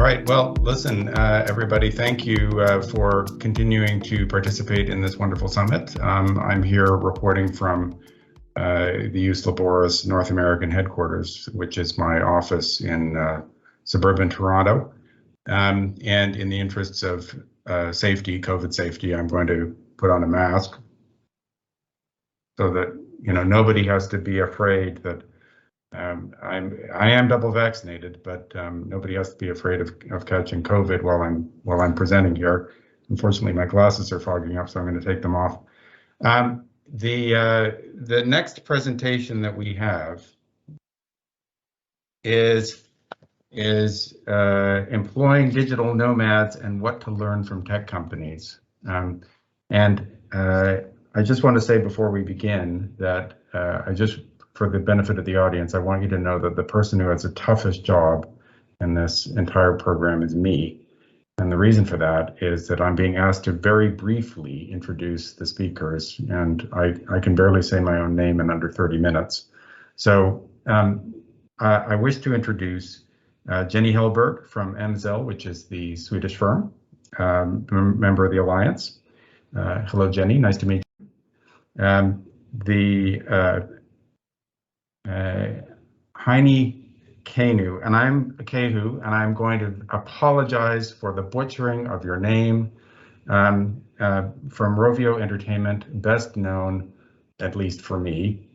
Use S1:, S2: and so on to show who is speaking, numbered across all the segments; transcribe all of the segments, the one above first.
S1: All right, well, listen, everybody, thank you for continuing to participate in this wonderful summit. I'm here reporting from the Usla Boris North American headquarters, which is my office in suburban Toronto. And in the interests of safety, COVID safety, I'm going to put on a mask so that nobody has to be afraid that I am double vaccinated, but nobody has to be afraid of catching COVID while I'm presenting here. Unfortunately, my glasses are fogging up, so I'm going to take them off. The next presentation that we have is employing digital nomads and what to learn from tech companies. I just want to say before we begin that for the benefit of the audience, I want you to know that the person who has the toughest job in this entire program is me. And the reason for that is that I'm being asked to very briefly introduce the speakers, and I can barely say my own name in under 30 minutes. So I wish to introduce Jenny Hilberg from MZL, which is the Swedish firm, member of the Alliance. Hello, Jenny, nice to meet you. Heini Kehu, and I'm going to apologize for the butchering of your name. From Rovio Entertainment, best known, at least for me,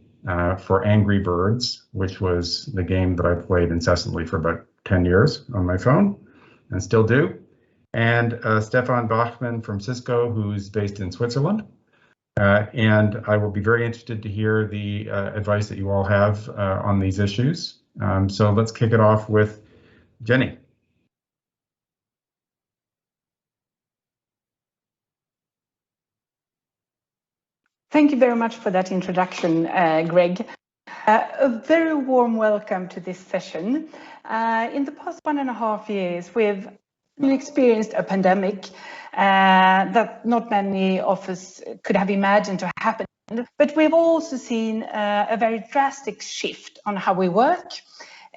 S1: for Angry Birds, which was the game that I played incessantly for about 10 years on my phone, and still do. And Stefan Bachmann from Cisco, who's based in Switzerland. And I will be very interested to hear the advice that you all have on these issues. So let's kick it off with Jenny.
S2: Thank you very much for that introduction, Greg. A very warm welcome to this session. In the past 1.5 years, we've experienced a pandemic that not many of us could have imagined to happen. But we've also seen a very drastic shift on how we work,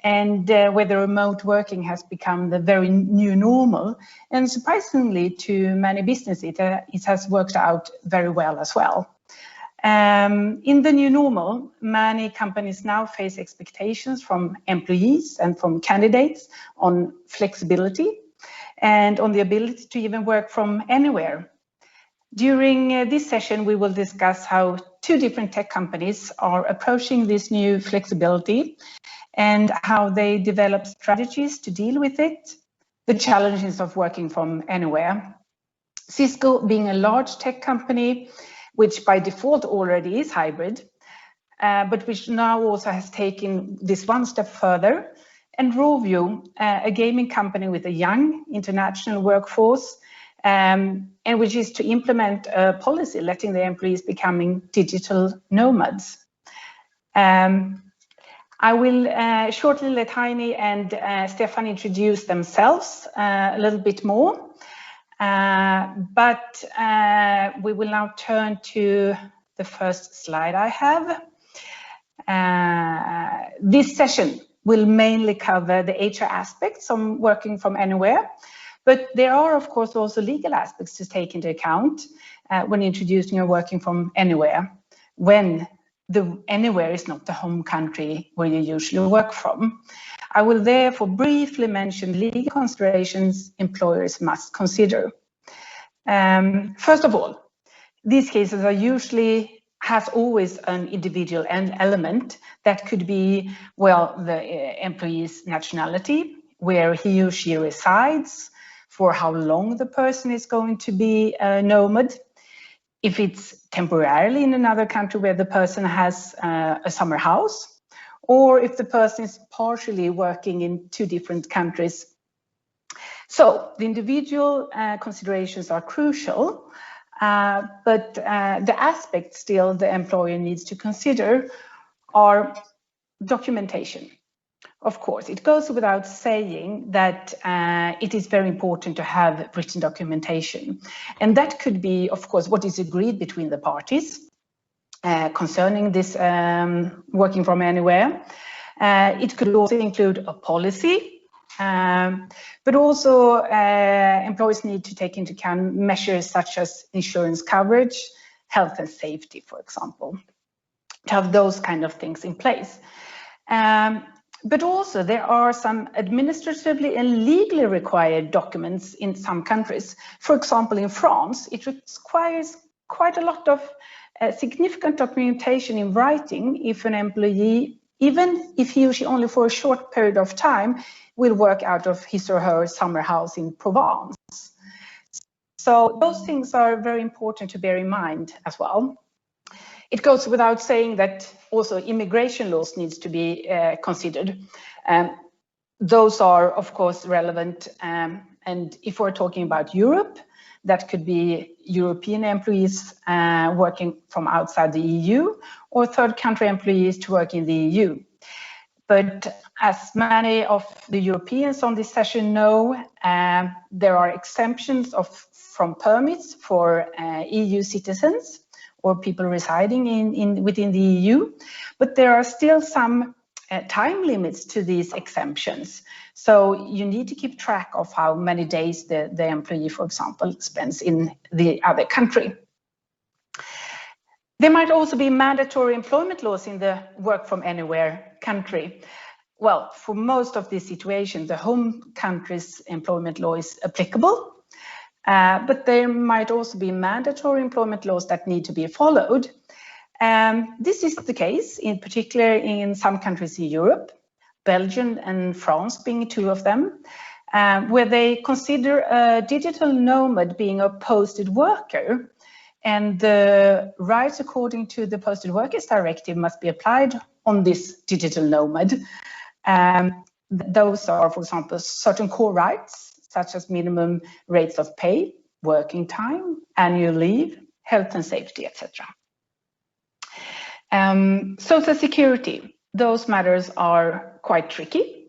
S2: and whether remote working has become the very new normal. And surprisingly, to many businesses, it has worked out very well as well. In the new normal, many companies now face expectations from employees and from candidates on flexibility and on the ability to even work from anywhere. During this session, we will discuss how 2 different tech companies are approaching this new flexibility and how they develop strategies to deal with it, the challenges of working from anywhere. Cisco being a large tech company, which by default already is hybrid, but which now also has taken this one step further. And Rovio, a gaming company with a young international workforce, and which is to implement a policy letting the employees becoming digital nomads. I will shortly let Heini and Stefan introduce themselves a little bit more. But we will now turn to the first slide I have. This session will mainly cover the HR aspects of working from anywhere, but there are, of course, also legal aspects to take into account when introducing a working from anywhere, when the anywhere is not the home country where you usually work from. I will therefore briefly mention legal considerations employers must consider. First of all, these cases are has always an individual element that could be, well, the employee's nationality, where he or she resides, for how long the person is going to be a nomad, if it's temporarily in another country where the person has a summer house, or if the person is partially working in 2 different countries. So the individual considerations are crucial, but the aspects still the employer needs to consider are documentation. Of course, it goes without saying that it is very important to have written documentation. And that could be, of course, what is agreed between the parties concerning this working from anywhere. It could also include a policy But also employers need to take into account measures such as insurance coverage, health and safety, for example, to have those kind of things in place. But also there are some administratively and legally required documents in some countries. For example, in France, it requires quite a lot of significant documentation in writing if an employee, even if he or she only for a short period of time, will work out of his or her summer house in Provence. So those things are very important to bear in mind as well. It goes without saying that also immigration laws needs to be considered. Those are, of course, relevant. And if we're talking about Europe, that could be European employees working from outside the EU or third country employees to work in the EU. But as many of the Europeans on this session know, there are exemptions from permits for EU citizens or people residing within the EU, but there are still some time limits to these exemptions. So you need to keep track of how many days the employee, for example, spends in the other country. There might also be mandatory employment laws in the work from anywhere country. Well, for most of these situations, the home country's employment law is applicable, but there might also be mandatory employment laws that need to be followed. This is the case, in particular in some countries in Europe, Belgium and France being two of them, where they consider a digital nomad being a posted worker, and the rights according to the Posted Workers Directive must be applied on this digital nomad. Those are, for example, certain core rights, such as minimum rates of pay, working time, annual leave, health and safety, etc. Social security, those matters are quite tricky.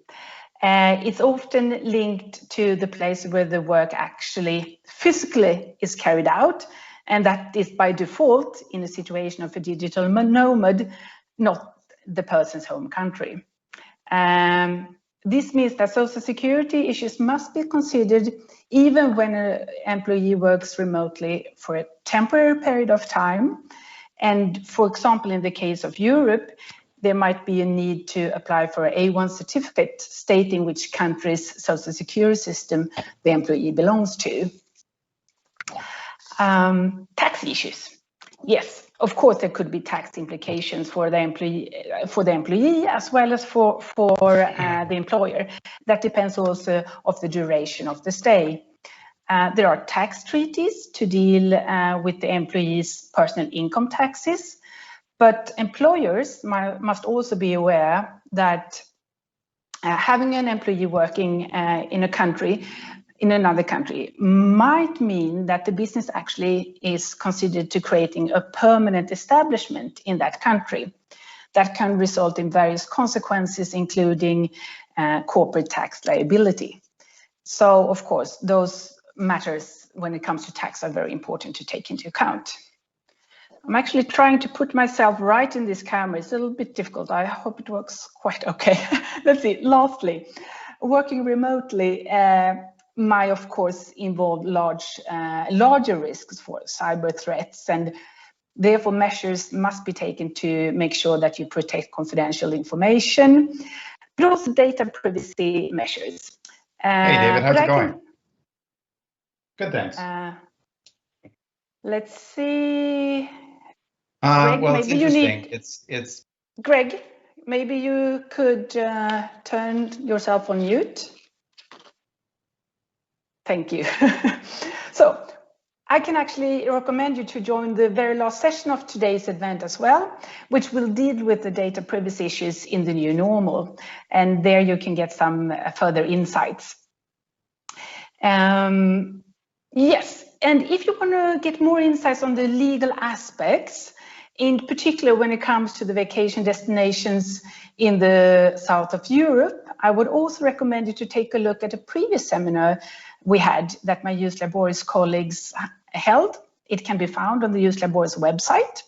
S2: It's often linked to the place where the work actually physically is carried out, and that is by default in a situation of a digital nomad, not the person's home country. This means that social security issues must be considered even when an employee works remotely for a temporary period of time. And for example, in the case of Europe, there might be a need to apply for an A1 certificate stating which country's social security system the employee belongs to. Tax issues. Yes, of course, there could be tax implications for the employee as well as for the employer. That depends also of the duration of the stay. There are tax treaties to deal with the employee's personal income taxes, but employers must also be aware that having an employee working in another country might mean that the business actually is considered to creating a permanent establishment in that country. That can result in various consequences, including corporate tax liability. So, of course, those matters when it comes to tax are very important to take into account. I'm actually trying to put myself right in this camera. It's a little bit difficult. I hope it works quite okay. Let's see. Lastly, working remotely might, of course, involve larger risks for cyber threats, and therefore measures must be taken to make sure that you protect confidential information, but also data privacy measures.
S1: Hey, David, how's it going? Good, thanks.
S2: Let's see.
S1: Greg, well, it's interesting. It's
S2: Greg, maybe you could turn yourself on mute. Thank you. So I can actually recommend you to join the very last session of today's event as well, which will deal with the data privacy issues in the new normal. And there you can get some further insights. Yes, and if you want to get more insights on the legal aspects, in particular when it comes to the vacation destinations in the south of Europe, I would also recommend you to take a look at a previous seminar we had that my Jus Laboris colleagues held. It can be found on the Jus Laboris website.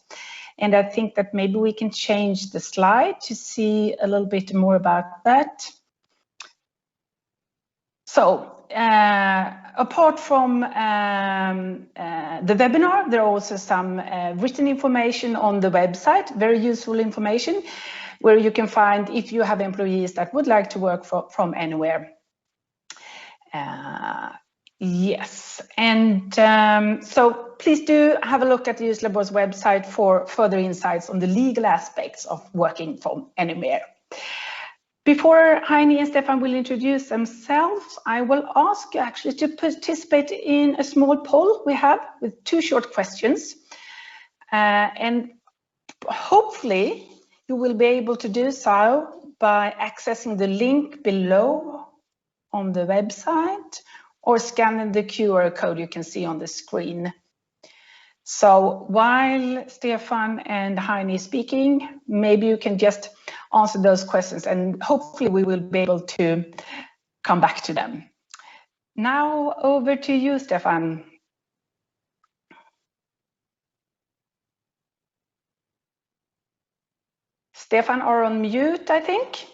S2: And I think that maybe we can change the slide to see a little bit more about that. So apart from the webinar, there are also some written information on the website, very useful information, where you can find if you have employees that would like to work from anywhere. Yes, and so please do have a look at the Use Labor's website for further insights on the legal aspects of working from anywhere. Before Heini and Stefan will introduce themselves, I will ask you actually to participate in a small poll we have with 2 short questions. And hopefully you will be able to do so by accessing the link below on the website or scanning the QR code you can see on the screen. So while Stefan and Heini is speaking, maybe you can just answer those questions and hopefully we will be able to come back to them. Now over to you, Stefan. Stefan are on mute, I think.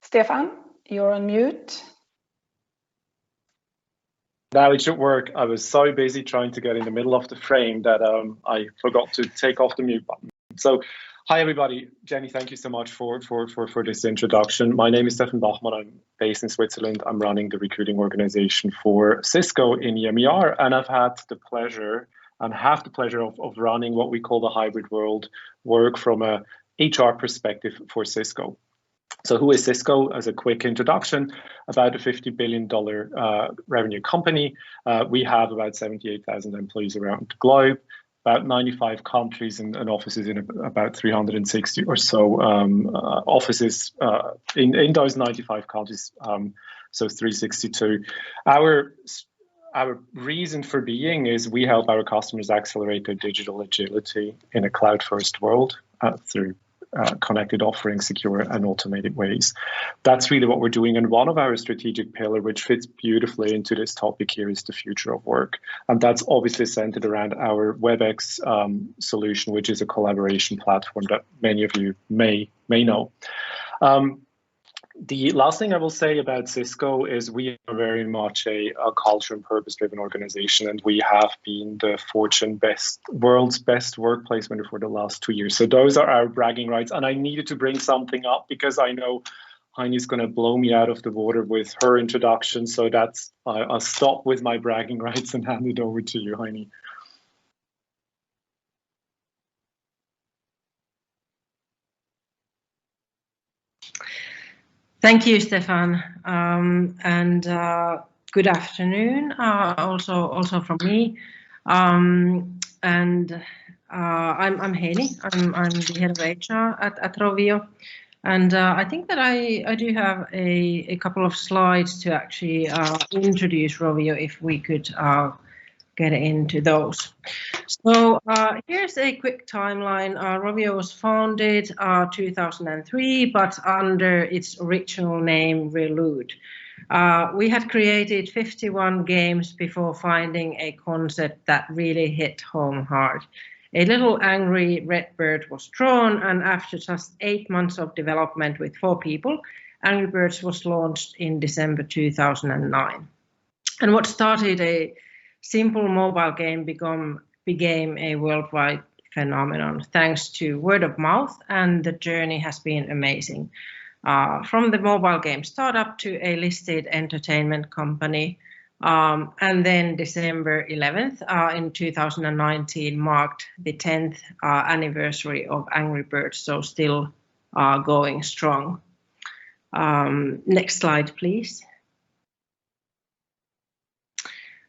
S2: Stefan, you're on mute.
S3: Now it should work. I was so busy trying to get in the middle of the frame that I forgot to take off the mute button. So, hi everybody. Jenny, thank you so much for this introduction. My name is Stefan Bachmann. I'm based in Switzerland. I'm running the recruiting organization for Cisco in EMER, and I've had the pleasure and have the pleasure of running what we call the hybrid world work from a HR perspective for Cisco. So who is Cisco? As a quick introduction, about a $50 billion revenue company. We have about 78,000 employees around the globe, about 95 countries and offices in about 360 or so offices in those 95 countries, so 362. Our reason for being is we help our customers accelerate their digital agility in a cloud-first world through connected offerings, secure and automated ways. That's really what we're doing. And one of our strategic pillars, which fits beautifully into this topic here, is the future of work. And that's obviously centered around our WebEx solution, which is a collaboration platform that many of you may know. The last thing I will say about Cisco is we are very much a culture and purpose-driven organization, and we have been the Fortune world's best workplace winner for the last 2 years. So those are our bragging rights, and I needed to bring something up because I know Heini's going to blow me out of the water with her introduction. So that's I'll stop with my bragging rights and hand it over to you, Heini.
S4: Thank you, Stefan, and good afternoon. Also from me, and I'm Heini. I'm the head of HR at Rovio, and I think that I do have a couple of slides to actually introduce Rovio, if we could get into those. So here's a quick timeline. Rovio was founded 2003, but under its original name, Relude. We had created 51 games before finding a concept that really hit home hard. A little angry red bird was drawn, and after just 8 months of development with 4 people, Angry Birds was launched in December 2009. And what started a simple mobile game became a worldwide phenomenon thanks to word of mouth, and the journey has been amazing. From the mobile game startup to a listed entertainment company, and then December 11th in 2019 marked the 10th anniversary of Angry Birds, so still going strong. Next slide, please.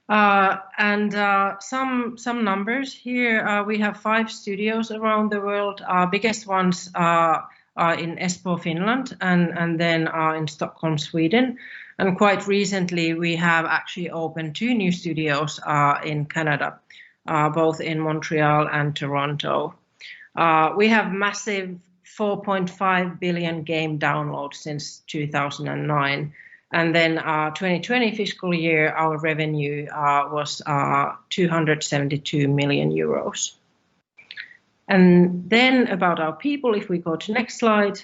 S4: Some numbers here. We have 5 studios around the world. Biggest ones are in Espoo, Finland, and then in Stockholm, Sweden. And quite recently, we have actually opened 2 new studios in Canada, both in Montreal and Toronto. We have massive 4.5 billion game downloads since 2009. And then 2020 fiscal year, our revenue was 272 million euros. And then about our people, if we go to next slide.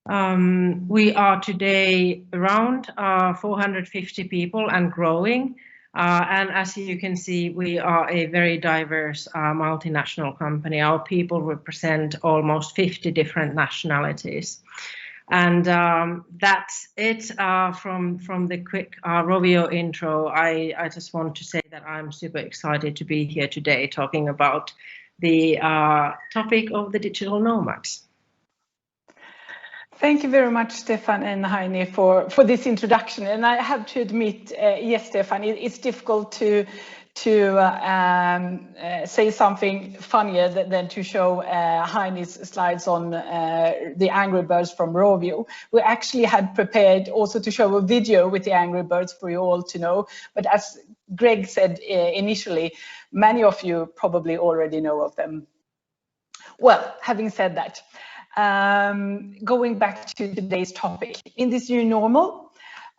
S4: We are today around 450 people and growing. And as you can see, we are a very diverse multinational company. Our people represent almost 50 different nationalities. And that's it from the quick Rovio intro. I just want to say that I'm super excited to be here today talking about the topic of the digital nomads.
S2: Thank you very much, Stefan and Heini, for this introduction. And I have to admit, yes, Stefan, it's difficult to say something funnier than to show Heini's slides on the Angry Birds from Rovio. We actually had prepared also to show a video with the Angry Birds for you all to know. But as Greg said initially, many of you probably already know of them. Well, having said that, going back to today's topic, in this new normal,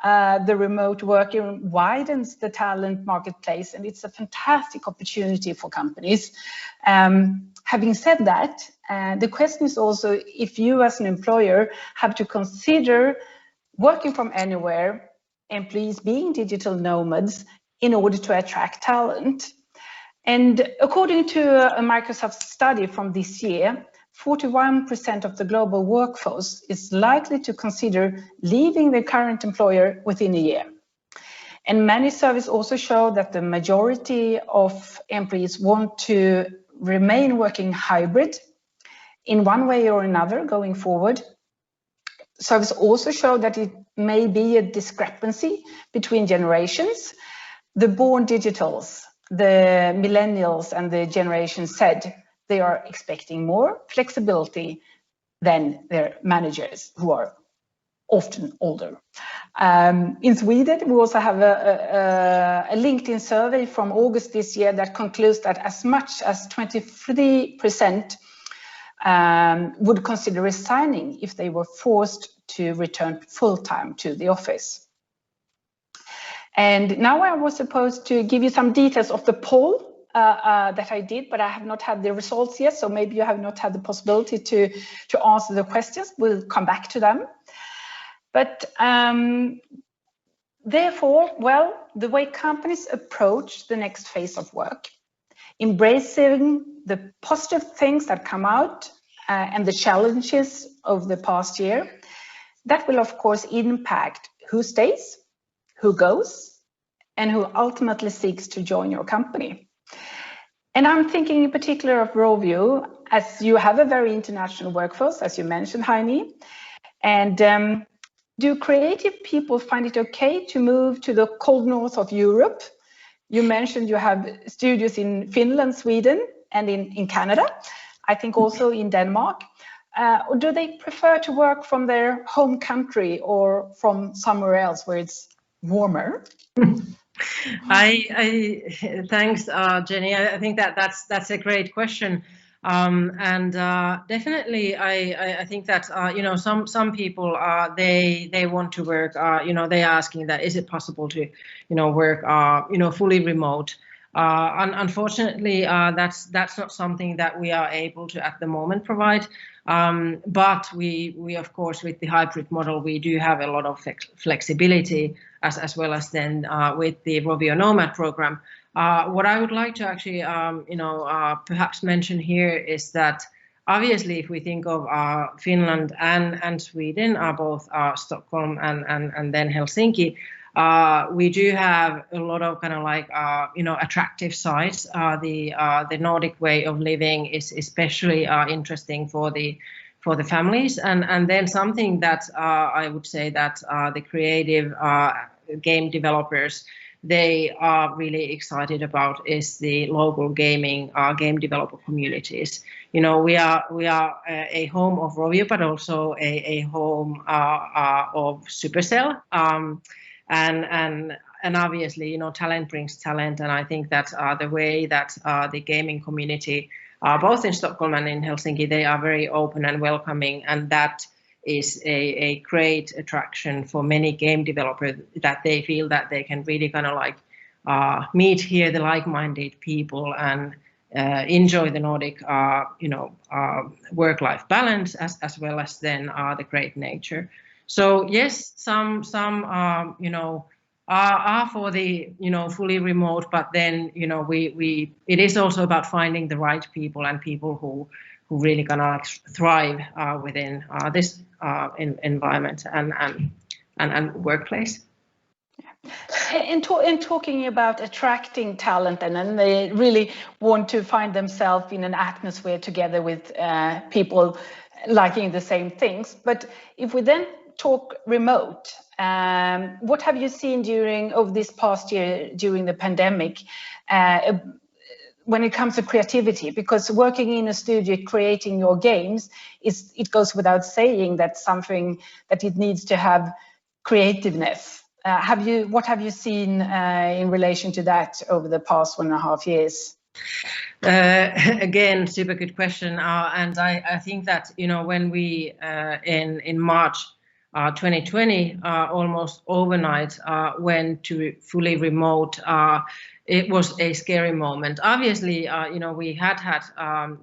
S2: the remote working widens the talent marketplace, and it's a fantastic opportunity for companies. Having said that, the question is also if you as an employer have to consider working from anywhere, employees being digital nomads in order to attract talent. And according to a Microsoft study from this year, 41% of the global workforce is likely to consider leaving their current employer within a year. And many surveys also show that the majority of employees want to remain working hybrid in one way or another going forward. Surveys also show that it may be a discrepancy between generations. The born digitals, the millennials and the Generation Z, they are expecting more flexibility than their managers, who are often older. In Sweden, we also have a LinkedIn survey from August this year that concludes that as much as 23% would consider resigning if they were forced to return full-time to the office. And now I was supposed to give you some details of the poll that I did, but I have not had the results yet, so maybe you have not had the possibility to answer the questions. We'll come back to them. But therefore, well, the way companies approach the next phase of work, embracing the positive things that come out and the challenges of the past year, that will of course impact who stays, who goes, and who ultimately seeks to join your company. And I'm thinking in particular of Rovio, as you have a very international workforce, as you mentioned, Heini. And do creative people find it okay to move to the cold north of Europe? You mentioned you have studios in Finland, Sweden, and in Canada, I think also in Denmark. Or do they prefer to work from their home country or from somewhere else where it's warmer?
S4: Thanks, Jenny. I think that's a great question, and definitely I think that some people they want to work. They're asking that is it possible to work fully remote. Unfortunately, that's not something that we are able to at the moment provide. But we of course, with the hybrid model, we do have a lot of flexibility as well as then with the Rovio Nomad program. What I would like to actually perhaps mention here is that obviously if we think of Finland and Sweden, both Stockholm and then Helsinki, we do have a lot of kind of like attractive sites. The Nordic way of living is especially interesting for the families, and then something that I would say that the creative game developers, they are really excited about is the local gaming game developer communities. We are a home of Rovio, but also a home of Supercell. And obviously, talent brings talent, and I think that the way that the gaming community, both in Stockholm and in Helsinki, they are very open and welcoming, and that is a great attraction for many game developers, that they feel that they can really kind of like meet here the like-minded people and enjoy the Nordic, work-life balance as well as then the great nature. So yes, some are for the fully remote, but then it is also about finding the right people and people who really gonna thrive within this environment and workplace.
S2: In talking about attracting talent, and they really want to find themselves in an atmosphere together with people liking the same things. But if we then talk remote, what have you seen over this past year during the pandemic when it comes to creativity? Because working in a studio, creating your games, it goes without saying that something that it needs to have creativeness. What have you seen in relation to that over the past 1.5 years?
S4: Again, super good question. And I think that, when we in March 2020, almost overnight, went to fully remote, it was a scary moment. Obviously, we had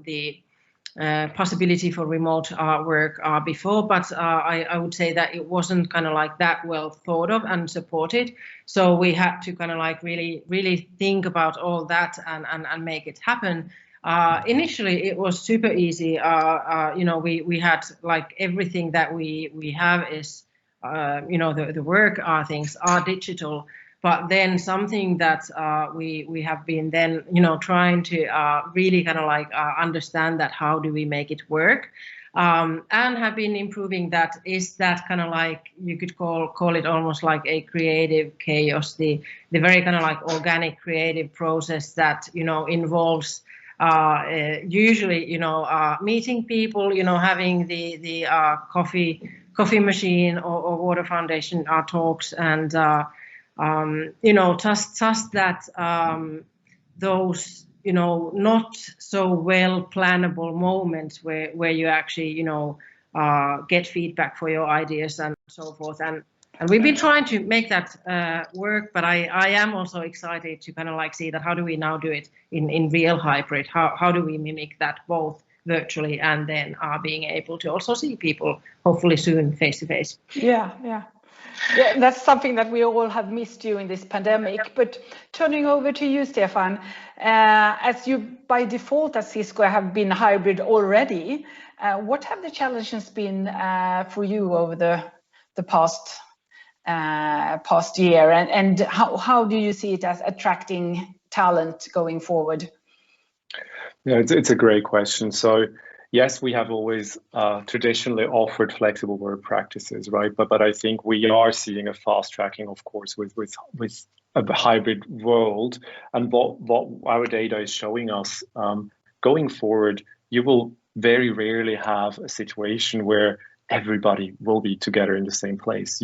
S4: the possibility for remote work before, but I would say that it wasn't kind of like that well thought of and supported. So we had to kind of like really think about all that and make it happen. Initially, it was super easy. We had like everything that we have is, the work things are digital. But then something that we have been then, trying to really kind of like understand that how do we make it work, and have been improving that is that kind of like you could call it almost like a creative chaos, the very kind of like organic creative process that involves usually meeting people, having the coffee machine or water foundation talks and. Just that those not so well plannable moments where you actually get feedback for your ideas and so forth, and we've been trying to make that work, but I am also excited to kind of like see that how do we now do it in real hybrid, how do we mimic that both virtually and then being able to also see people hopefully soon face to face.
S2: Yeah, that's something that we all have missed during this pandemic. But turning over to you, Stefan, as you by default at Cisco have been hybrid already, what have the challenges been for you over the past year, and how do you see it as attracting talent going forward?
S3: Yeah, it's a great question. So yes, we have always traditionally offered flexible work practices, right? But I think we are seeing a fast tracking, of course, with a hybrid world. And what our data is showing us going forward, you will very rarely have a situation where everybody will be together in the same place.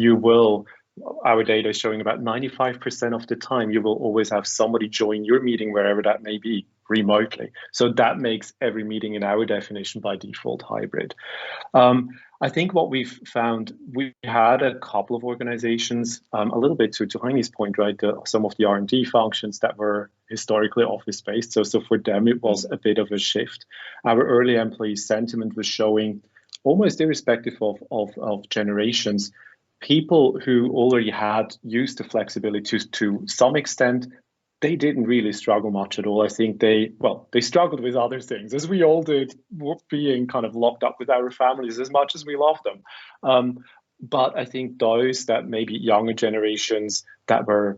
S3: Our data is showing about 95% of the time, you will always have somebody join your meeting wherever that may be, remotely. So that makes every meeting in our definition by default hybrid. I think what we've found, we had a couple of organizations, a little bit to Heine's point, right? Some of the R&D functions that were historically office-based. So for them, it was a bit of a shift. Our early employee sentiment was showing, almost irrespective of generations, people who already had used the flexibility to some extent, they didn't really struggle much at all. I think they struggled with other things, as we all did, being kind of locked up with our families as much as we loved them. But I think those that maybe younger generations that were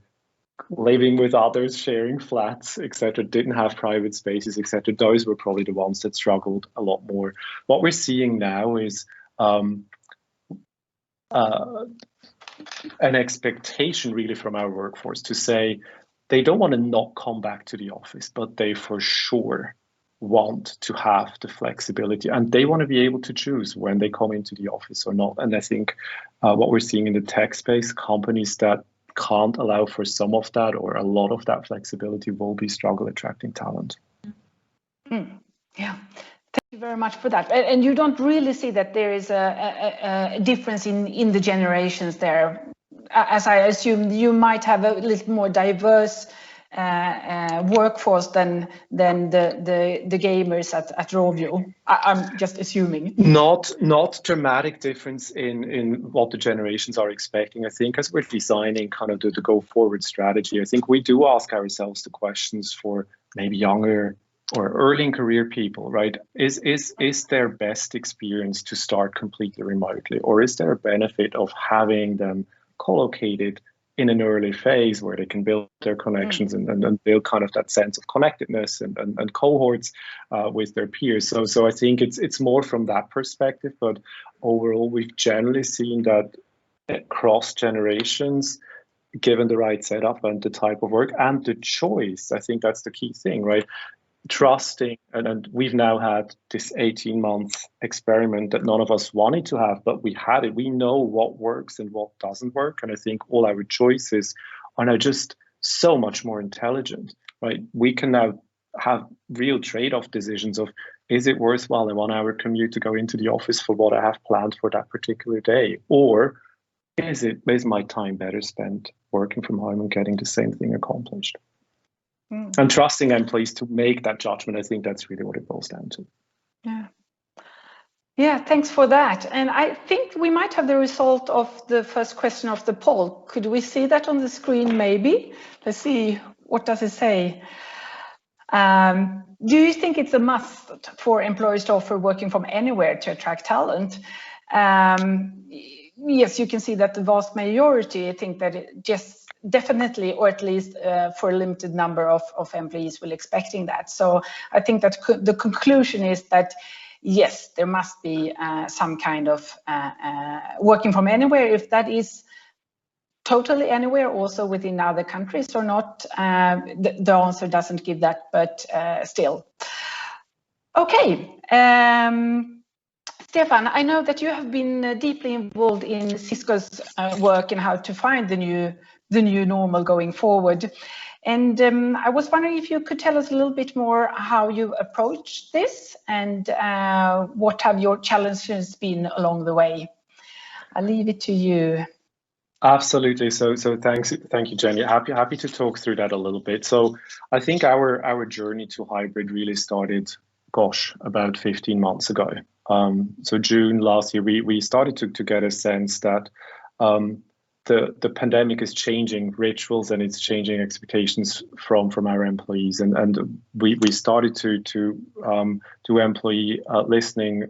S3: living with others, sharing flats, etc., didn't have private spaces, etc., those were probably the ones that struggled a lot more. What we're seeing now is an expectation really from our workforce to say they don't want to not come back to the office, but they for sure want to have the flexibility and they want to be able to choose when they come into the office or not. And I think what we're seeing in the tech space, companies that can't allow for some of that or a lot of that flexibility will be struggle attracting talent.
S2: Yeah. Thank you very much for that. And you don't really see that there is a difference in the generations there. As I assume, you might have a little more diverse workforce than the gamers at Rovio. I'm just assuming.
S3: Not dramatic difference in what the generations are expecting. I think as we're designing kind of the go forward strategy, I think we do ask ourselves the questions for maybe younger or early in career people, right? Is their best experience to start completely remotely, or is there a benefit of having them co-located in an early phase where they can build their connections and build kind of that sense of connectedness and cohorts with their peers. So I think it's more from that perspective, but overall we've generally seen that across generations, given the right setup and the type of work and the choice, I think that's the key thing, right? Trusting, and we've now had this 18-month experiment that none of us wanted to have, but we had it. We know what works and what doesn't work, and I think all our choices are now just so much more intelligent, right? We can now have real trade-off decisions of, is it worthwhile a 1-hour commute to go into the office for what I have planned for that particular day, or is my time better spent working from home and getting the same thing accomplished? And trusting employees to make that judgment. I think that's really what it boils down to.
S2: Yeah, thanks for that. And I think we might have the result of the first question of the poll. Could we see that on the screen maybe? Let's see, what does it say? Do you think it's a must for employers to offer working from anywhere to attract talent? Yes, you can see that the vast majority, I think that it just definitely, or at least for a limited number of employees will expecting that. So I think that the conclusion is that, yes, there must be some kind of working from anywhere. If that is totally anywhere, also within other countries or not, the answer doesn't give that, but still. Okay. Stefan, I know that you have been deeply involved in Cisco's work and how to find the new normal going forward. And I was wondering if you could tell us a little bit more how you approached this and what have your challenges been along the way. I'll leave it to you.
S3: Absolutely. So thank you, Jenny. Happy to talk through that a little bit. So I think our journey to hybrid really started, about 15 months ago. So June last year, we started to get a sense that the pandemic is changing rituals and it's changing expectations from our employees, and we started to do employee listening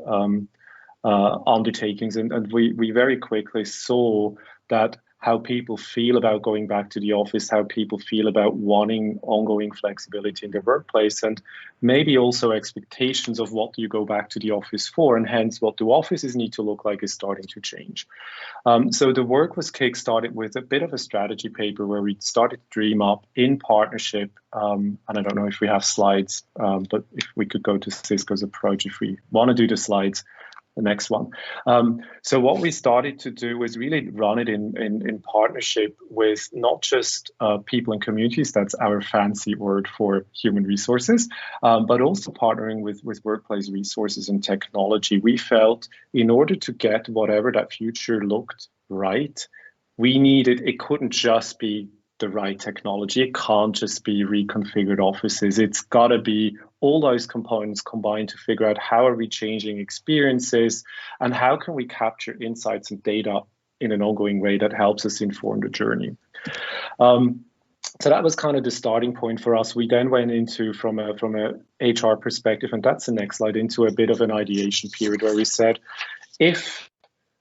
S3: undertakings, and we very quickly saw that how people feel about going back to the office, how people feel about wanting ongoing flexibility in their workplace, and maybe also expectations of what do you go back to the office for, and hence what do offices need to look like is starting to change. So the work was kickstarted with a bit of a strategy paper where we started to dream up in partnership, and I don't know if we have slides, but if we could go to Cisco's approach, if we want to do the slides, the next one. So what we started to do was really run it in partnership with not just people and communities, that's our fancy word for human resources, but also partnering with workplace resources and technology. We felt in order to get whatever that future looked right, it couldn't just be the right technology. It can't just be reconfigured offices. It's got to be all those components combined to figure out how are we changing experiences and how can we capture insights and data in an ongoing way that helps us inform the journey. So that was kind of the starting point for us. We then went into, from a HR perspective, and that's the next slide, into a bit of an ideation period where we said, if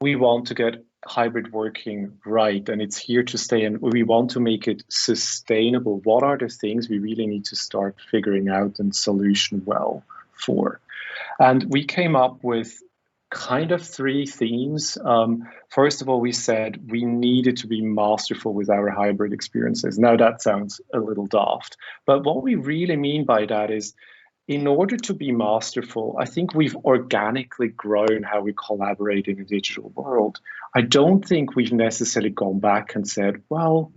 S3: we want to get hybrid working right and it's here to stay and we want to make it sustainable, what are the things we really need to start figuring out and solution well for? And we came up with kind of 3 themes. First of all, we said we needed to be masterful with our hybrid experiences. Now that sounds a little daft, but what we really mean by that is, in order to be masterful, I think we've organically grown how we collaborate in a digital world. I don't think we've necessarily gone back and said, well,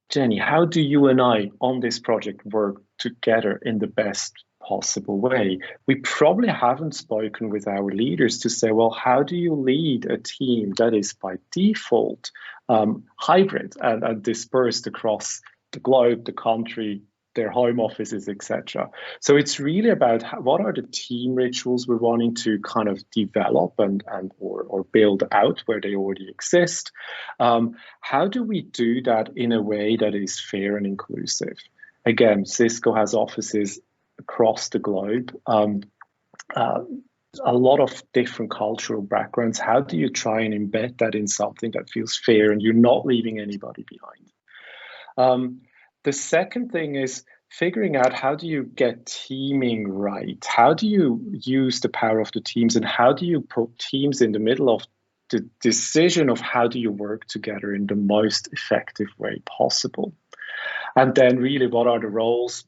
S3: Jenny, how do you and I on this project work together in the best possible way? We probably haven't spoken with our leaders to say, well, how do you lead a team that is by default hybrid and dispersed across the globe, the country, their home offices, etc. So it's really about what are the team rituals we're wanting to kind of develop or build out where they already exist. How do we do that in a way that is fair and inclusive? Again, Cisco has offices across the globe. A lot of different cultural backgrounds. How do you try and embed that in something that feels fair and you're not leaving anybody behind? The second thing is figuring out how do you get teaming right? How do you use the power of the teams, and how do you put teams in the middle of the decision of how do you work together in the most effective way possible? And then really, what are the roles?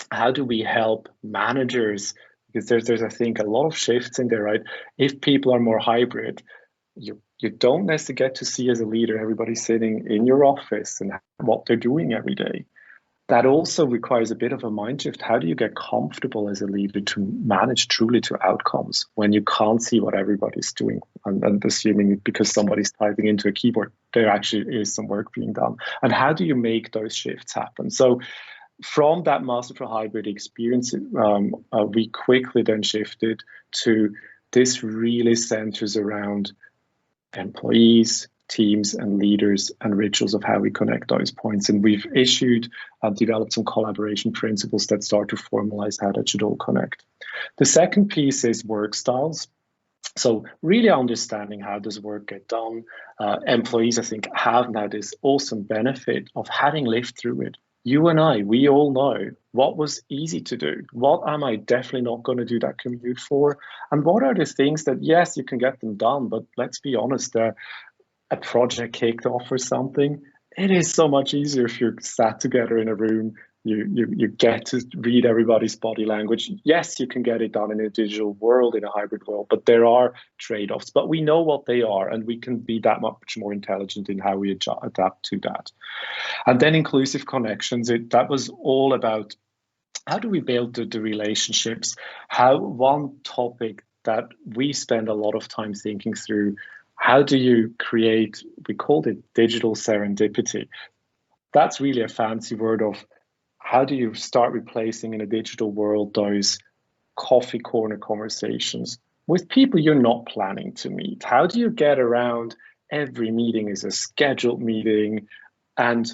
S3: How do we help managers? Because there's I think a lot of shifts in there, right? If people are more hybrid, you don't necessarily get to see as a leader everybody sitting in your office and what they're doing every day. That also requires a bit of a mind shift. How do you get comfortable as a leader to manage truly to outcomes when you can't see what everybody's doing and assuming because somebody's typing into a keyboard, there actually is some work being done? And how do you make those shifts happen? So from that masterful hybrid experience, we quickly then shifted to this really centers around employees, teams, and leaders and rituals of how we connect those points. And we've developed some collaboration principles that start to formalize how that should all connect. The second piece is work styles. So really understanding how does work get done. Employees, I think, have now this awesome benefit of having lived through it. You and I, we all know what was easy to do. What am I definitely not going to do that commute for? And what are the things that, yes, you can get them done, but let's be honest, a project kicked off or something, it is so much easier if you're sat together in a room. You get to read everybody's body language. Yes, you can get it done in a digital world, in a hybrid world, but there are trade-offs. But we know what they are, and we can be that much more intelligent in how we adapt to that. And then inclusive connections. That was all about how do we build the relationships? One topic that we spend a lot of time thinking through, how do you create, we called it digital serendipity. That's really a fancy word of how do you start replacing in a digital world those coffee corner conversations with people you're not planning to meet? How do you get around every meeting is a scheduled meeting? And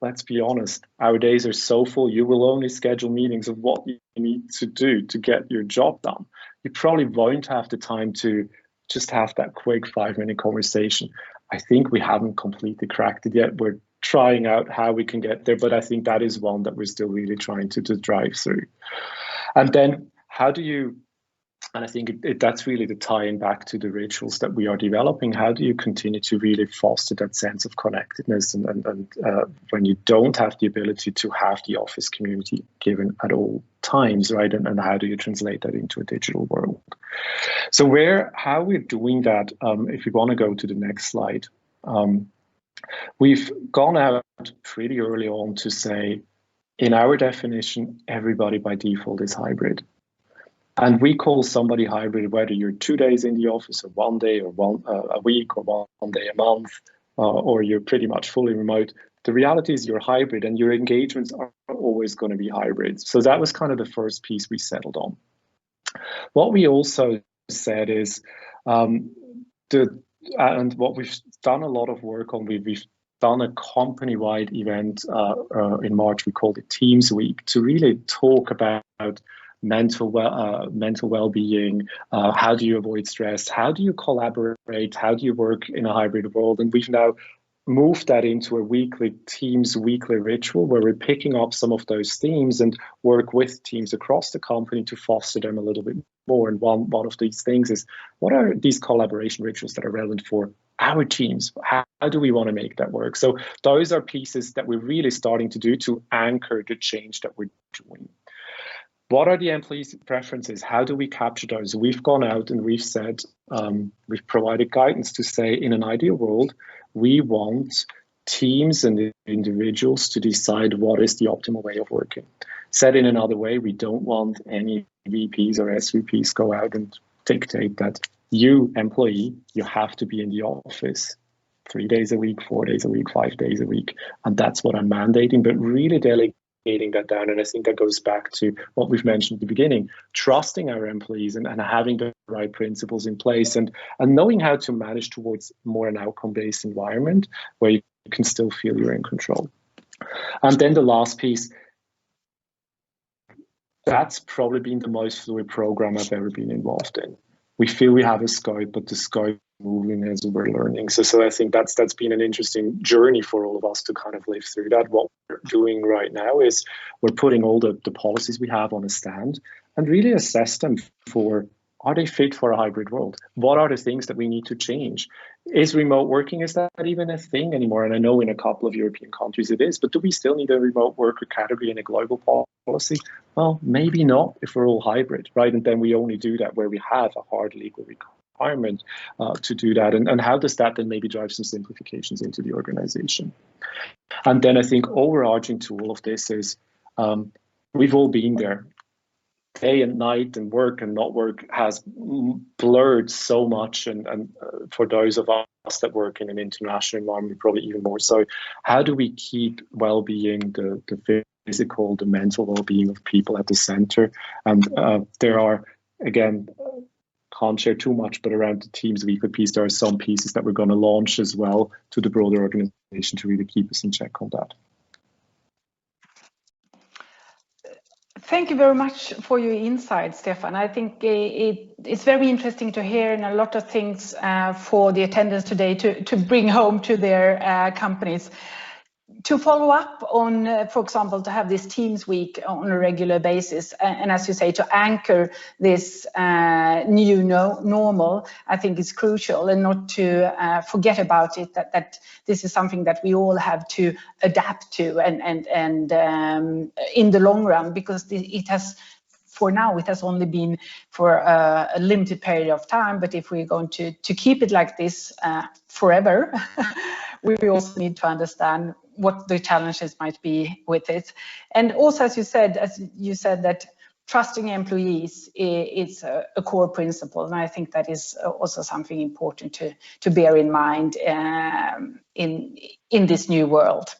S3: let's be honest, our days are so full, you will only schedule meetings of what you need to do to get your job done. You probably won't have the time to just have that quick 5-minute conversation. I think we haven't completely cracked it yet. We're trying out how we can get there, but I think that is one that we're still really trying to drive through. And then how do you, and I think that's really the tie-in back to the rituals that we are developing. How do you continue to really foster that sense of connectedness and when you don't have the ability to have the office community given at all times, right? And how do you translate that into a digital world? So how we're doing that, if you want to go to the next slide, we've gone out pretty early on to say, in our definition, everybody by default is hybrid. And we call somebody hybrid whether you're 2 days in the office or 1 day or a week or 1 day a month, or you're pretty much fully remote. The reality is you're hybrid and your engagements are always going to be hybrid. So that was kind of the first piece we settled on. What we also said is, and what we've done a lot of work on, we've done a company-wide event in March. We called it Teams Week to really talk about mental well-being. How do you avoid stress? How do you collaborate? How do you work in a hybrid world? And we've now moved that into a weekly ritual where we're picking up some of those themes and work with teams across the company to foster them a little bit more. And one of these things is, what are these collaboration rituals that are relevant for our teams? How do we want to make that work? So those are pieces that we're really starting to do to anchor the change that we're doing. What are the employees' preferences? How do we capture those? We've gone out and we've said, we've provided guidance to say, in an ideal world, we want teams and individuals to decide what is the optimal way of working. Said in another way, we don't want any VPs or SVPs go out and dictate that you, employee, you have to be in the office 3 days a week, 4 days a week, 5 days a week. And that's what I'm mandating, but really delegating that down. And I think that goes back to what we've mentioned at the beginning, trusting our employees and having the right principles in place and knowing how to manage towards more an outcome-based environment where you can still feel you're in control. And then the last piece, that's probably been the most fluid program I've ever been involved in. We feel we have a scope, but the scope moving as we're learning. So I think that's been an interesting journey for all of us to kind of live through that. What we're doing right now is we're putting all the policies we have on a stand and really assess them for, are they fit for a hybrid world? What are the things that we need to change? Is remote working, is that even a thing anymore? And I know in a couple of European countries it is, but do we still need a remote worker category in a global policy? Well, maybe not if we're all hybrid, right? And then we only do that where we have a hard legal requirement to do that. And how does that then maybe drive some simplifications into the organization? And then I think overarching to all of this is we've all been there. Day and night and work and not work has blurred so much, and for those of us that work in an international environment, probably even more so. How do we keep well-being, the physical, the mental well-being of people at the center? And there are, again, can't share too much, but around the Teams Weekly piece, there are some pieces that we're going to launch as well to the broader organization to really keep us in check on that.
S2: Thank you very much for your insights, Stefan. I think it's very interesting to hear, and a lot of things for the attendants today to bring home to their companies. To follow up on, for example, to have this Teams Week on a regular basis, and as you say, to anchor this new normal, I think is crucial, and not to forget about it, that this is something that we all have to adapt to and in the long run, because it has, for now, it has only been for a limited period of time, but if we're going to keep it like this forever, we also need to understand what the challenges might be with it. And also, as you said, that trusting employees is a core principle, and I think that is also something important to bear in mind in this new world.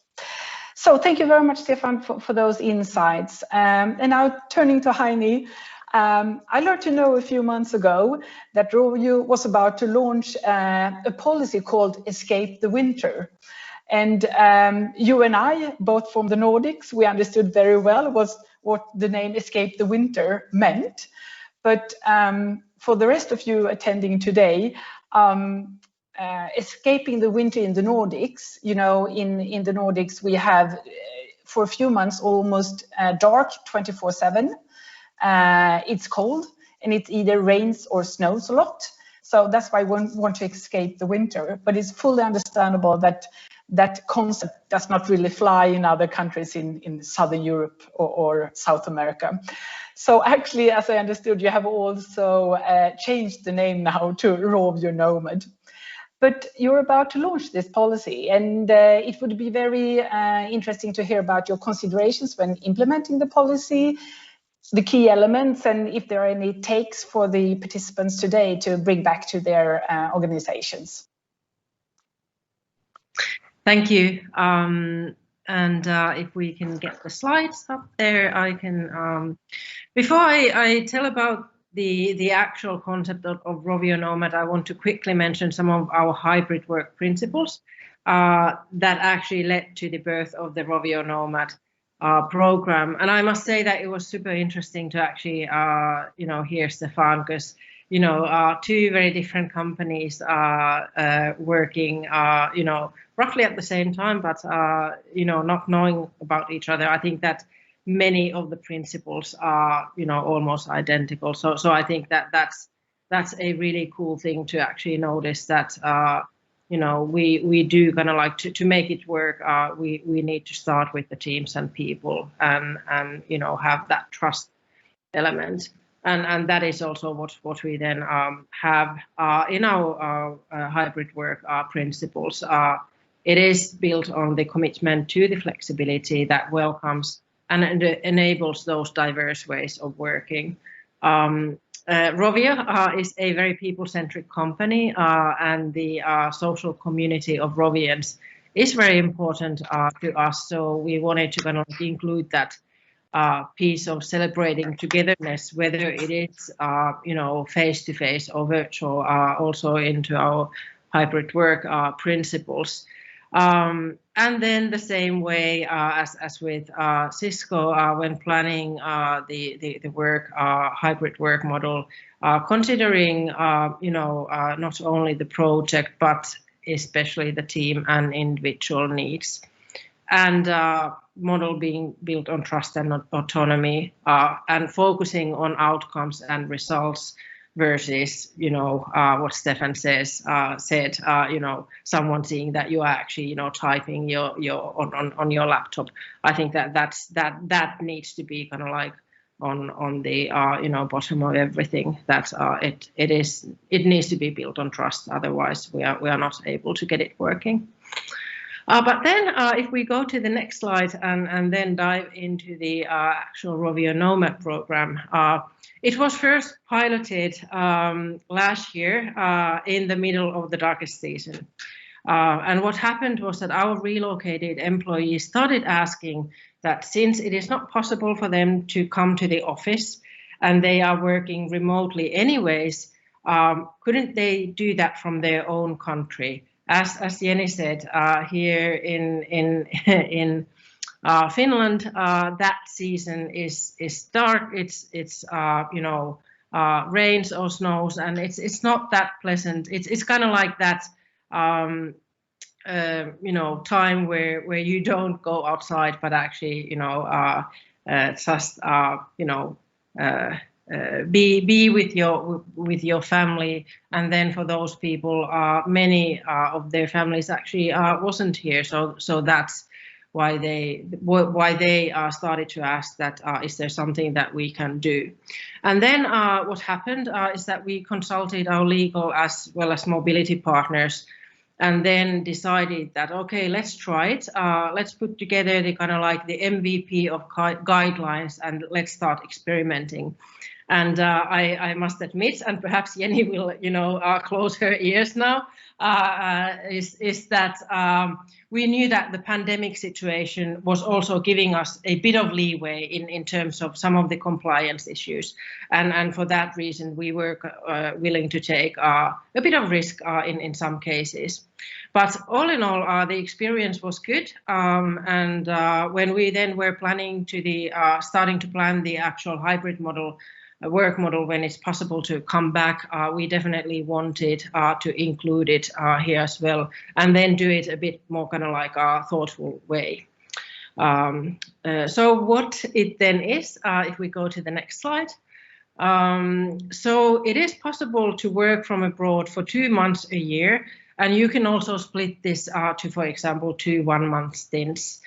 S2: So thank you very much, Stefan, for those insights. And now turning to Heini, I learned to know a few months ago that Rovio was about to launch a policy called Escape the Winter. And you and I, both from the Nordics, we understood very well what the name Escape the Winter meant. But for the rest of you attending today, escaping the winter in the Nordics, you know, in the Nordics, we have for a few months almost dark 24/7. It's cold and it either rains or snows a lot. So that's why we want to escape the winter. But it's fully understandable that concept does not really fly in other countries in Southern Europe or South America. So actually, as I understood, you have also changed the name now to Rovio Nomad. But you're about to launch this policy, and it would be very interesting to hear about your considerations when implementing the policy, the key elements, and if there are any takes for the participants today to bring back to their organizations.
S4: Thank you. If we can get the slides up there, I can. Before I tell about the actual concept of Rovio Nomad, I want to quickly mention some of our hybrid work principles that actually led to the birth of the Rovio Nomad program. And I must say that it was super interesting to actually, hear Stefan, because two very different companies working, roughly at the same time, but not knowing about each other. I think that many of the principles are, almost identical. So I think that's a really cool thing to actually notice that, we do kind of like to make it work. We need to start with the teams and people and have that trust element. And that is also what we then have in our hybrid work principles. It is built on the commitment to the flexibility that welcomes and enables those diverse ways of working. Rovio is a very people-centric company, and the social community of Rovians is very important to us. So we wanted to kind of include that piece of celebrating togetherness, whether it is face to face or virtual, also into our hybrid work principles. And then the same way as with Cisco, when planning the work hybrid work model, considering not only the project but especially the team and individual needs, and model being built on trust and autonomy, and focusing on outcomes and results versus what Stefan said, someone seeing that you are actually typing on your laptop. I think that needs to be kind of like on the bottom of everything, that it needs to be built on trust, otherwise we are not able to get it working. But then if we go to the next slide and then dive into the actual Rovio Nomad program, it was first piloted last year in the middle of the darkest season. And what happened was that our relocated employees started asking that, since it is not possible for them to come to the office and they are working remotely anyways, couldn't they do that from their own country? As Jenny said, here in Finland, that season is dark. It's rains or snows, and it's not that pleasant. It's kind of like that time where you don't go outside, but actually just be with your family. And then for those people, many of their families actually wasn't here, so that's why they started to ask that, is there something that we can do? And then what happened is that we consulted our legal as well as mobility partners, and then decided that, okay, let's try it. Let's put together the kind of like the MVP of guidelines, and let's start experimenting. And I must admit, and perhaps Jenny will, close her ears now, is that we knew that the pandemic situation was also giving us a bit of leeway in terms of some of the compliance issues. And for that reason, we were willing to take a bit of risk in some cases. But all in all, the experience was good. And when we then were planning to starting to plan the actual hybrid model, work model, when it's possible to come back, we definitely wanted to include it here as well, and then do it a bit more kind of like a thoughtful way. So what it then is, if we go to the next slide. So it is possible to work from abroad for 2 months a year, and you can also split this to, for example, 2 1-month stints.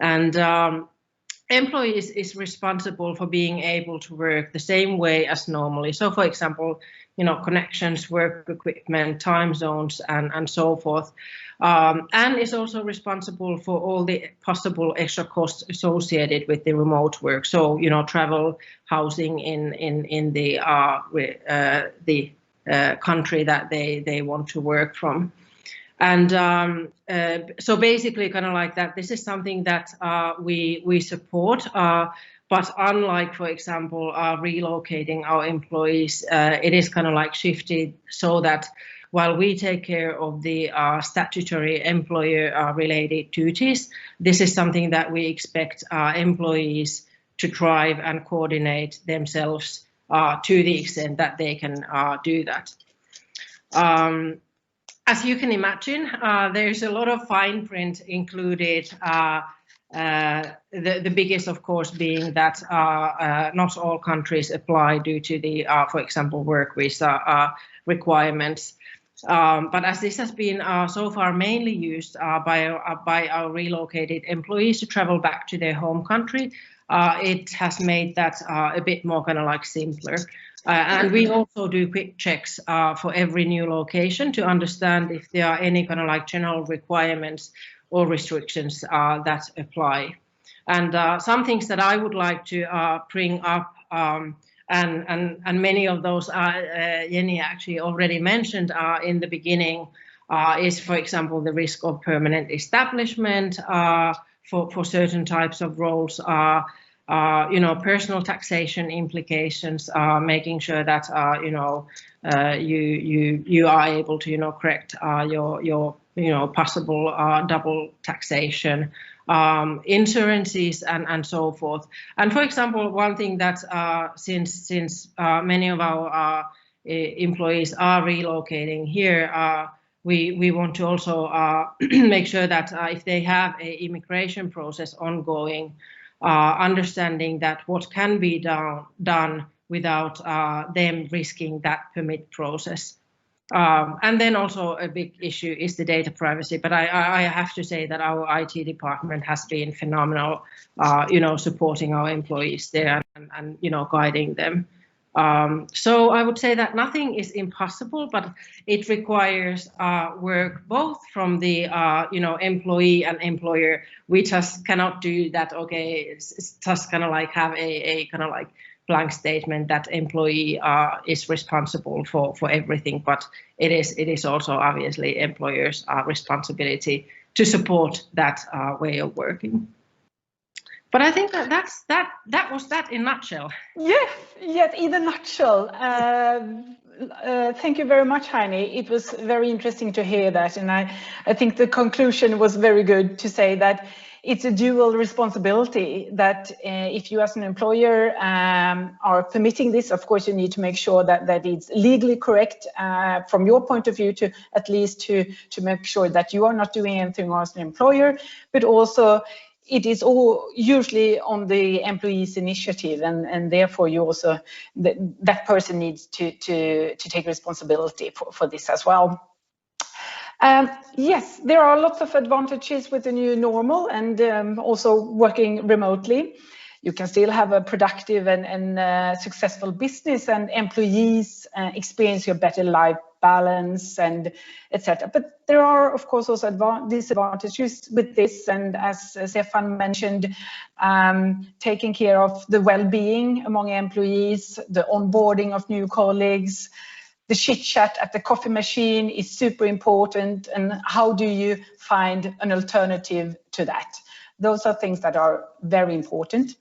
S4: And employee is responsible for being able to work the same way as normally. So, for example, connections, work equipment, time zones, and so forth. And is also responsible for all the possible extra costs associated with the remote work. So, travel, housing in the country that they want to work from. And so basically kind of like that, this is something that we support, but unlike, for example, relocating our employees, it is kind of like shifted so that while we take care of the statutory employer related duties, this is something that we expect employees to drive and coordinate themselves to the extent that they can do that. As you can imagine, there's a lot of fine print included, the biggest, of course, being that not all countries apply due to the, for example, work visa requirements. But as this has been so far mainly used by our relocated employees to travel back to their home country, it has made that a bit more kind of like simpler. And we also do quick checks for every new location to understand if there are any kind of like general requirements or restrictions that apply. And some things that I would like to bring up, and many of those Jenny actually already mentioned in the beginning, is, for example, the risk of permanent establishment for certain types of roles, personal taxation implications, making sure that you are able to correct your possible double taxation, insurances and so forth. And for example, one thing that since many of our employees are relocating here, we want to also make sure that if they have an immigration process ongoing, understanding that what can be done without them risking that permit process. And then also a big issue is the data privacy. But I have to say that our IT department has been phenomenal, supporting our employees there and guiding them. So I would say that nothing is impossible, but it requires work both from the employee and employer. We just cannot do that. Okay, it's just kind of like have a kind of like blank statement that employee is responsible for everything, but it is also obviously employers' responsibility to support that way of working. But I think that was that in a nutshell.
S2: Yes, in a nutshell. Thank you very much, Heini. It was very interesting to hear that, and I think the conclusion was very good to say that it's a dual responsibility, that if you as an employer are permitting this, of course you need to make sure that it's legally correct from your point of view, to at least to make sure that you are not doing anything as an employer, but also it is all usually on the employee's initiative, and therefore you also that person needs to take responsibility for this as well. Yes, there are lots of advantages with the new normal, and also working remotely. You can still have a productive and successful business, and employees experience your better life balance and etc. But there are, of course, also disadvantages with this, and as Stefan mentioned, taking care of the well-being among employees, the onboarding of new colleagues, the chit-chat at the coffee machine is super important, and how do you find an alternative to that? Those are things that are very important.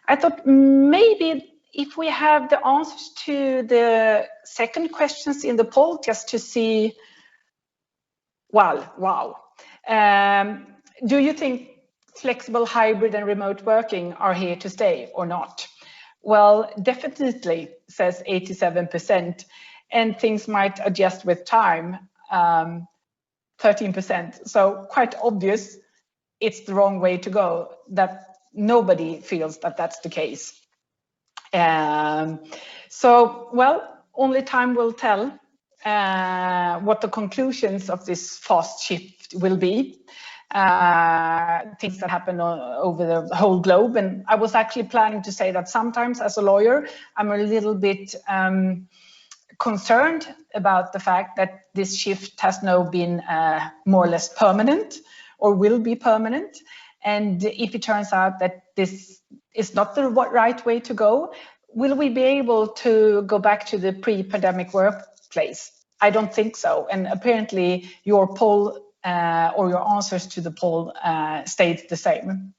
S2: I thought maybe if we have the answers to the second questions in the poll, just to see, wow. Do you think flexible, hybrid and remote working are here to stay or not? Well, definitely, says 87%, and things might adjust with time, 13%. So quite obvious, it's the wrong way to go, that nobody feels that that's the case. So, well, only time will tell what the conclusions of this fast shift will be. Things that happen over the whole globe. And I was actually planning to say that sometimes as a lawyer, I'm a little bit concerned about the fact that this shift has now been more or less permanent, or will be permanent. And if it turns out that this is not the right way to go, will we be able to go back to the pre-pandemic workplace? I don't think so. And apparently your poll or your answers to the poll stayed the same.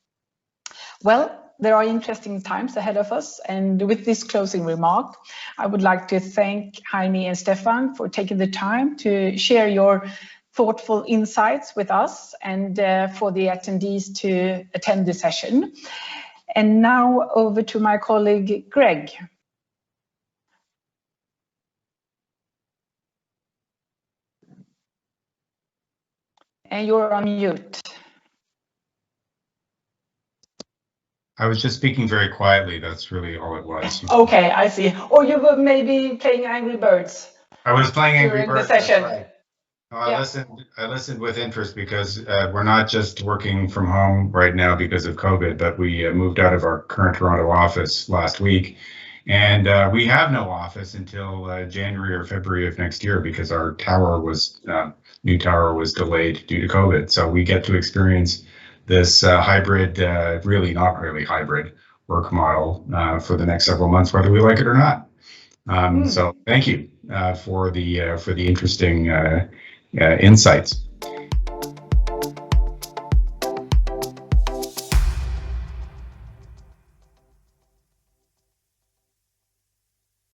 S2: Well, there are interesting times ahead of us. And with this closing remark, I would like to thank Heini and Stefan for taking the time to share your thoughtful insights with us, and for the attendees to attend the session. And now over to my colleague, Greg. And you're on mute.
S1: I was just speaking very quietly. That's really all it was.
S2: Okay, I see. Or you were maybe playing Angry Birds.
S1: I was playing Angry Birds.
S2: During the session.
S1: Right. No, I listened with interest, because we're not just working from home right now because of COVID, but we moved out of our current Toronto office last week, and we have no office until January or February of next year, because our new tower was delayed due to COVID. So we get to experience this hybrid, really not really hybrid work model for the next several months, whether we like it or not. So thank you for the interesting insights.